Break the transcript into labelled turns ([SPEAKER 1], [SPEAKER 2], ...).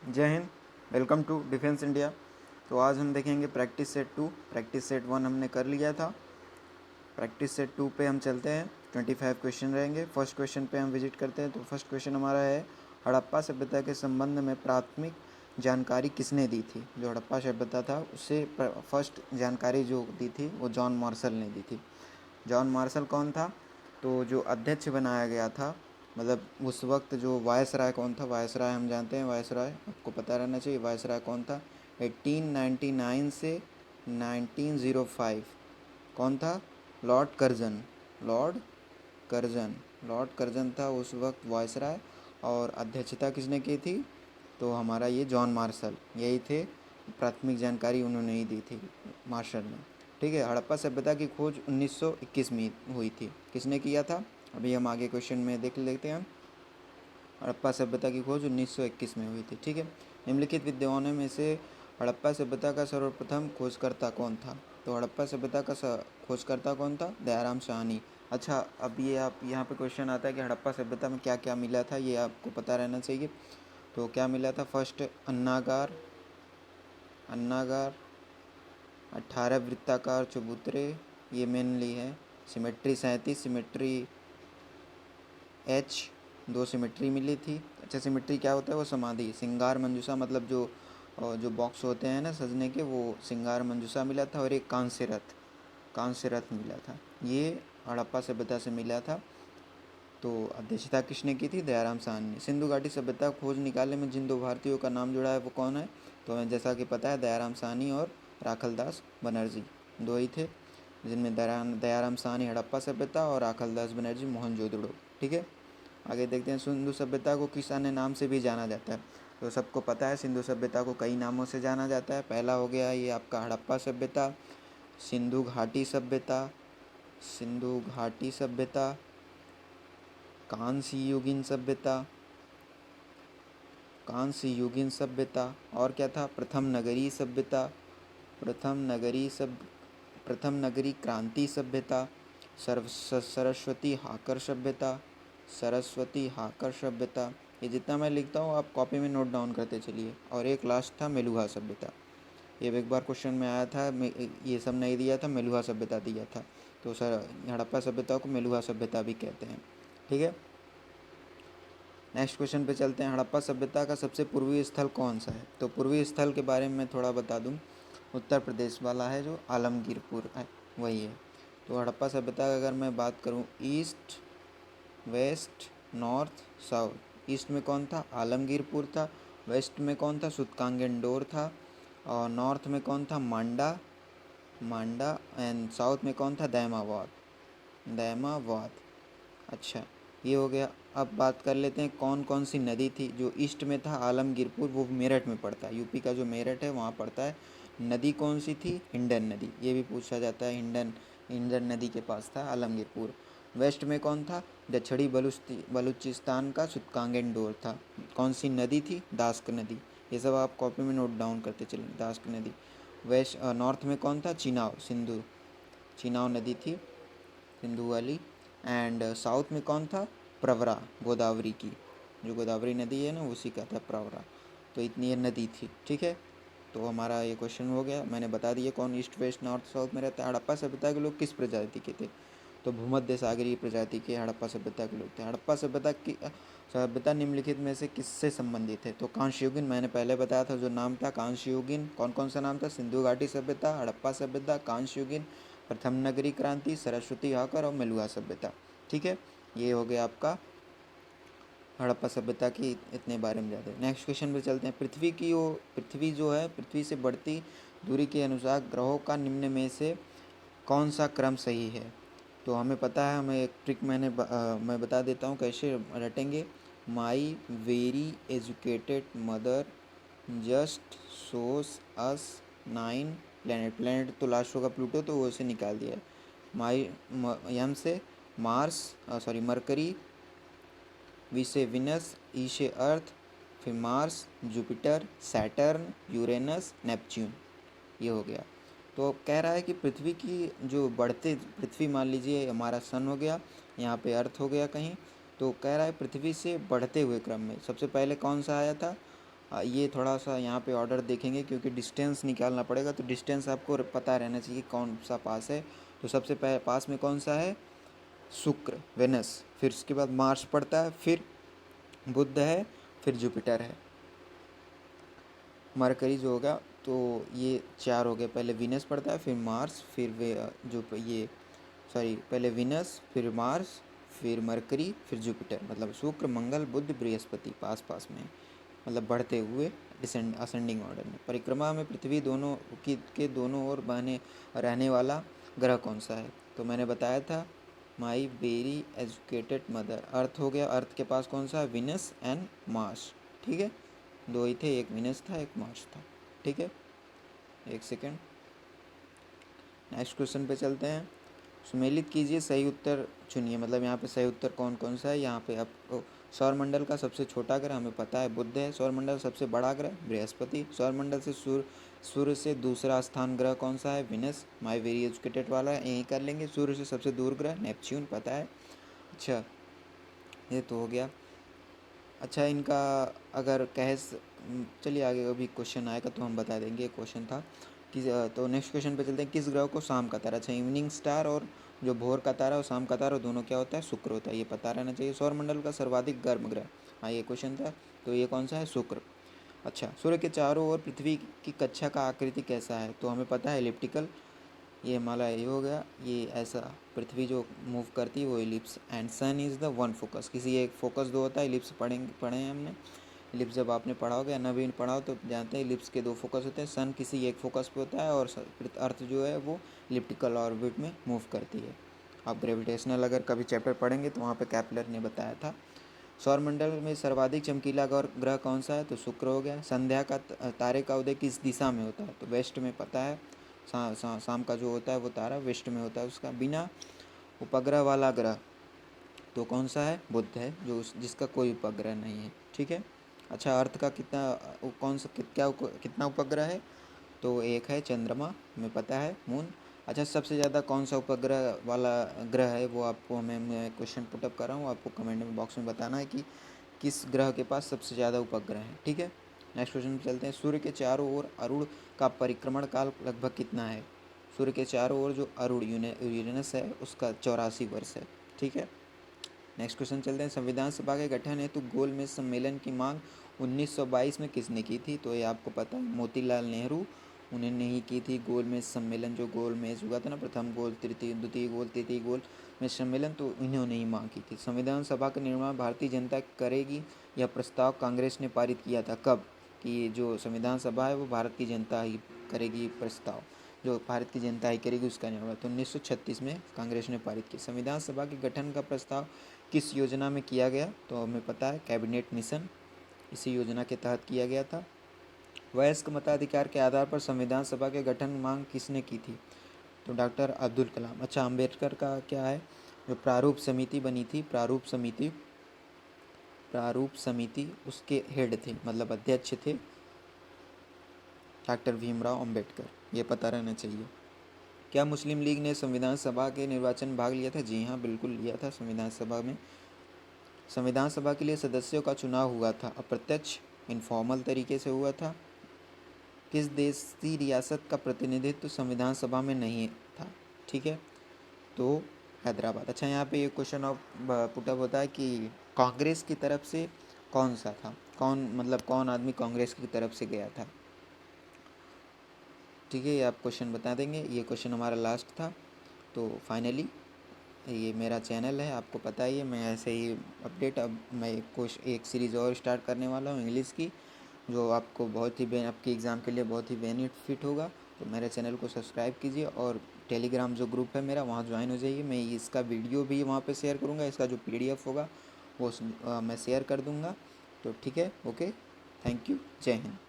[SPEAKER 1] जय हिंद। Welcome to defence India. तो आज हम देखेंगे प्रैक्टिस सेट 2। प्रैक्टिस सेट 1 हमने कर लिया था। प्रैक्टिस सेट 2 पे हम चलते हैं। 25 क्वेश्चन रहेंगे। फर्स्ट क्वेश्चन पे हम विजिट करते हैं। तो फर्स्ट क्वेश्चन हमारा है, हड़प्पा सभ्यता के संबंध में प्राथमिक जानकारी किसने दी थी। जो हड़प्पा सभ्यता था उससे फर्स्ट जानकारी जो दी थी वो जॉन मार्शल ने दी थी। जॉन मार्शल कौन था? तो जो अध्यक्ष बनाया गया था, मतलब उस वक्त जो वायसराय कौन था, वायसराय हम जानते हैं, वायसराय आपको पता रहना चाहिए वायसराय कौन था। 1899 से 1905 कौन था? Lord Curzon. Lord Curzon Lord Curzon था उस वक्त वायसराय। और अध्यक्षता किसने की थी? तो हमारा ये जॉन मार्शल यही थे। प्राथमिक जानकारी उन्होंने ही दी थी, मार्शल ने। ठीक है। हड़प्पा सभ्यता की खोज 1921 में हुई थी। किसने किया था? अभी हम आगे क्वेश्चन में देख लेते हैं। हड़प्पा सभ्यता की खोज 1921 में हुई थी। ठीक है। निम्नलिखित विद्वानों में से हड़प्पा सभ्यता का सर्वप्रथम खोजकर्ता कौन था? तो हड़प्पा सभ्यता का खोजकर्ता कौन था? दयाराम साहनी। अच्छा, अब ये आप यहाँ पे क्वेश्चन आता है कि हड़प्पा सभ्यता में क्या क्या मिला था, ये आपको पता रहना चाहिए। तो क्या मिला था? फर्स्ट अन्नागार, अन्नागार 18 वृत्ताकार चबूतरे, ये मेनली है। सिमेट्री 37, सिमेट्री एच 2 सिमेट्री मिली थी। अच्छा, सिमेट्री क्या होता है? वो समाधि। सिंगार मंजूषा, मतलब जो बॉक्स होते हैं ना सजने के, वो सिंगार मंजूषा मिला था। और एक कांस्य रथ, कांस्य रथ मिला था। ये हड़प्पा सभ्यता से मिला था। तो अध्यक्षता किसने की थी? दयाराम साहनी ने। सिंधु घाटी सभ्यता खोज निकालने में जिन दो भारतीयों का नाम जुड़ा है वो कौन है? तो जैसा कि पता है, दयाराम साहनी और राखलदास बनर्जी दो ही थे, जिनमें दयाराम साहनी हड़प्पा सभ्यता और राखलदास बनर्जी मोहनजोदड़ो। ठीक है। आगे देखते हैं, सिंधु सभ्यता को किस अन्य नाम से भी जाना जाता है? तो सबको पता है सिंधु सभ्यता को कई नामों से जाना जाता है। पहला हो गया ये आपका हड़प्पा सभ्यता, सिंधु घाटी सभ्यता, सिंधु घाटी सभ्यता, कांस्य युगीन सभ्यता, कांस्य युगीन सभ्यता, और क्या था? प्रथम नगरीय सभ्यता, प्रथम नगरी क्रांति सभ्यता, सरस्वती हाकर सभ्यता, सरस्वती हाकर सभ्यता। ये जितना मैं लिखता हूँ आप कॉपी में नोट डाउन करते चलिए। और एक लास्ट था मेलुहा सभ्यता। ये एक बार क्वेश्चन में आया था, ये सब नहीं दिया था, मेलुहा सभ्यता दिया था। तो सर हड़प्पा सभ्यता को मेलुहा सभ्यता भी कहते हैं। ठीक है। नेक्स्ट क्वेश्चन पे चलते हैं। हड़प्पा सभ्यता का सबसे पूर्वी स्थल कौन सा है? तो पूर्वी स्थल के बारे में मैं थोड़ा बता दूं। उत्तर प्रदेश वाला है, जो आलमगीरपुर है, वही है। तो हड़प्पा सभ्यता का अगर मैं बात करूं, east, west, north, south. East में कौन था? आलमगीरपुर था। वेस्ट में कौन था? सुतकांगेंडोर था। और नॉर्थ में कौन था? मांडा, मांडा। एंड साउथ में कौन था? दैमावाद, दैमावाद। अच्छा, ये हो गया। अब बात कर लेते हैं कौन कौन सी नदी थी। जो ईस्ट में था आलमगीरपुर, वो मेरठ में पड़ता है, यूपी का जो मेरठ है वहाँ पड़ता है। नदी कौन सी थी? हिंडन नदी। ये भी पूछा जाता है, हिंडन, हिंडन नदी के पास था आलमगीरपुर। वेस्ट में कौन था? दक्षिणी बलूचिस्तान का सुतकांगेंडोर था। कौन सी नदी थी? दास्क नदी। ये सब आप कॉपी में नोट डाउन करते चलें, दास्क नदी। वेस्ट नॉर्थ में कौन था? चिनाव, सिंधु, चिनाव नदी थी, सिंधु वाली। एंड साउथ में कौन था? प्रवरा, गोदावरी की, जो गोदावरी नदी है ना, उसी का था प्रवरा। तो इतनी ये नदी थी। ठीक है। तो हमारा ये क्वेश्चन हो गया। मैंने बता दिया कौन ईस्ट, वेस्ट, नॉर्थ, साउथ में रहता है। हड़प्पा सभ्यता के लोग किस प्रजाति के थे? तो भूमध्य सागरीय प्रजाति के हड़प्पा सभ्यता के लोग थे। हड़प्पा सभ्यता निम्नलिखित में से किससे संबंधित है? तो कांस्य युगीन, मैंने पहले बताया था जो नाम था कांस्य युगीन। कौन कौन सा नाम था? सिंधु घाटी सभ्यता, हड़प्पा सभ्यता, कांस्य युगीन, प्रथम नगरी क्रांति, सरस्वती हाकर और मेलुहा सभ्यता। ठीक है। ये हो गया आपका हड़प्पा सभ्यता की इतने बारे में ज़्यादा। नेक्स्ट क्वेश्चन पे चलते हैं। पृथ्वी जो है, पृथ्वी से बढ़ती दूरी के अनुसार ग्रहों का निम्न में से कौन सा क्रम सही है? तो हमें पता है, हमें एक ट्रिक मैं बता देता हूँ कैसे रटेंगे। My very educated mother just सोस अस 9 प्लेनेट। प्लेनेट तो लास्ट होगा प्लूटो, तो वो उसे निकाल दिया है। माई यम से मार्स, सॉरी मरकरी, वी से विनस, ई से अर्थ, फिर Mars, Jupiter, Saturn, Uranus, Neptune. ये हो गया। तो कह रहा है कि पृथ्वी की जो बढ़ते, पृथ्वी मान लीजिए हमारा सन हो गया, यहाँ पे अर्थ हो गया कहीं। तो कह रहा है पृथ्वी से बढ़ते हुए क्रम में सबसे पहले कौन सा आया था? ये थोड़ा सा यहाँ पे ऑर्डर देखेंगे क्योंकि डिस्टेंस निकालना पड़ेगा, तो डिस्टेंस आपको पता रहना चाहिए कौन सा पास है। तो सबसे पास में कौन सा है, शुक्र वेनस, फिर उसके बाद मार्स पड़ता है, फिर बुध है, फिर जुपिटर है, मरकरी जो होगा। तो ये 4 हो गए, पहले वीनस पड़ता है, फिर मार्स, फिर जो ये सॉरी पहले वीनस, फिर मार्स, फिर मरकरी, फिर जुपिटर, मतलब शुक्र मंगल बुध बृहस्पति पास पास में, मतलब बढ़ते हुए असेंडिंग ऑर्डर में। परिक्रमा में पृथ्वी दोनों के दोनों ओर बहने रहने वाला ग्रह कौन सा है, तो मैंने बताया था माई वेरी एजुकेटेड मदर, अर्थ हो गया। अर्थ के पास कौन सा है, विनस एंड मार्स, ठीक है, 2 ही थे, एक विनस था एक मार्स था, ठीक है। एक सेकेंड, नेक्स्ट क्वेश्चन पे चलते हैं। सुमेलित कीजिए, सही उत्तर चुनिए, मतलब यहाँ पे सही उत्तर कौन कौन सा है। यहाँ पे आपको सौरमंडल का सबसे छोटा ग्रह हमें पता है बुध है, सौरमंडल सबसे बड़ा ग्रह बृहस्पति, सौरमंडल से सूर्य से दूसरा स्थान ग्रह कौन सा है, विनस, माई वेरी एजुकेटेड वाला है, यही कर लेंगे। सूर्य से सबसे दूर ग्रह नेपच्यून पता है। अच्छा, ये तो हो गया। अच्छा, इनका अगर चलिए आगे अभी क्वेश्चन आएगा तो हम बता देंगे। एक क्वेश्चन था कि तो नेक्स्ट क्वेश्चन पे चलते हैं, किस ग्रह को शाम का तारा, अच्छा इवनिंग स्टार और जो भोर का तारा और शाम का तारा दोनों क्या होता है, शुक्र होता है, ये पता रहना चाहिए। सौरमंडल का सर्वाधिक गर्म ग्रह, हाँ ये क्वेश्चन था, तो ये कौन सा है, शुक्र। अच्छा, सूर्य के चारों ओर पृथ्वी की कक्षा का आकृति कैसा है, तो हमें पता है एलिप्टिकल, ये हमारा ये हो गया, ये ऐसा पृथ्वी जो मूव करती है वो ellipse, and sun is the one focus, किसी एक फोकस दो होता है, इलिप्स पढ़े हैं हमने। इलिप्स जब आपने पढ़ा होगा या नवीन पढ़ा हो तो जानते हैं इलिप्स के 2 फोकस होते हैं, सन किसी एक फोकस पे होता है और अर्थ जो है वो इलिप्टिकल ऑर्बिट में मूव करती है। आप ग्रेविटेशनल अगर कभी चैप्टर पढ़ेंगे तो वहाँ पे कैपलर ने बताया था। सौरमंडल में सर्वाधिक चमकीला ग्रह कौन सा है, तो शुक्र हो गया। संध्या का तारे का उदय किस दिशा में होता है, तो वेस्ट में पता है। शाम का जो होता है वो तारा वेस्ट में होता है उसका। बिना उपग्रह वाला ग्रह तो कौन सा है, बुध है, जिसका कोई उपग्रह नहीं है, ठीक है। अच्छा, अर्थ का कितना उपग्रह है, तो एक है चंद्रमा, हमें पता है मून। अच्छा, सबसे ज़्यादा कौन सा उपग्रह वाला ग्रह है वो आपको मैं क्वेश्चन पुटअप कर रहा हूँ, आपको कमेंट में बॉक्स में बताना है कि किस ग्रह के पास सबसे ज़्यादा उपग्रह है, ठीक है। नेक्स्ट क्वेश्चन पे चलते हैं, सूर्य के चारों ओर अरुण का परिक्रमण काल लगभग कितना है, सूर्य के चारों ओर जो अरुण यूरेनस है उसका 84 वर्ष है, ठीक है। नेक्स्ट क्वेश्चन चलते हैं, संविधान सभा के गठन हेतु गोलमेज सम्मेलन की मांग 1922 में किसने की थी, तो ये आपको पता है मोतीलाल नेहरू, उन्होंने ही की थी गोलमेज सम्मेलन, जो गोलमेज हुआ था ना, प्रथम गोल, तृतीय, द्वितीय गोल, तृतीय गोल में सम्मेलन, तो इन्होंने ही मांग की थी। संविधान सभा का निर्माण भारतीय जनता करेगी, यह प्रस्ताव कांग्रेस ने पारित किया था कब, कि जो संविधान सभा है वो भारत की जनता ही करेगी, प्रस्ताव जो भारत की जनता ही करेगी उसका निर्माण, तो 1936 में कांग्रेस ने पारित की। संविधान सभा के गठन का प्रस्ताव किस योजना में किया गया, तो हमें पता है कैबिनेट मिशन, इसी योजना के तहत किया गया था। वयस्क मताधिकार के आधार पर संविधान सभा के गठन मांग किसने की थी, तो डॉक्टर अब्दुल कलाम। अच्छा, अम्बेडकर का क्या है, जो प्रारूप समिति बनी थी, प्रारूप समिति उसके हेड थे, मतलब अध्यक्ष थे डॉक्टर भीमराव अम्बेडकर, ये पता रहना चाहिए। क्या मुस्लिम लीग ने संविधान सभा के निर्वाचन में भाग लिया था, जी हाँ बिल्कुल लिया था संविधान सभा में। संविधान सभा के लिए सदस्यों का चुनाव हुआ था अप्रत्यक्ष, इनफॉर्मल तरीके से हुआ था। किस देश की रियासत का प्रतिनिधित्व संविधान सभा में नहीं था, ठीक है, तो हैदराबाद। अच्छा, यहाँ पे ये क्वेश्चन ऑफ पुटअप होता है कि कांग्रेस की तरफ से कौन सा था, कौन आदमी कांग्रेस की तरफ से गया था, ठीक है, ये आप क्वेश्चन बता देंगे। ये क्वेश्चन हमारा लास्ट था। तो फाइनली ये मेरा चैनल है, आपको पता ही है, मैं ऐसे ही अपडेट, अब मैं एक सीरीज़ और स्टार्ट करने वाला हूँ इंग्लिश की, जो आपको बहुत ही आपके एग्ज़ाम के लिए बहुत ही बेनिफिट होगा। तो मेरे चैनल को सब्सक्राइब कीजिए और टेलीग्राम जो ग्रुप है मेरा वहाँ ज्वाइन हो जाइए। मैं इसका वीडियो भी वहाँ पे शेयर करूँगा, इसका जो PDF होगा वो मैं शेयर कर दूँगा। तो ठीक है, ओके, थैंक यू, जय हिंद।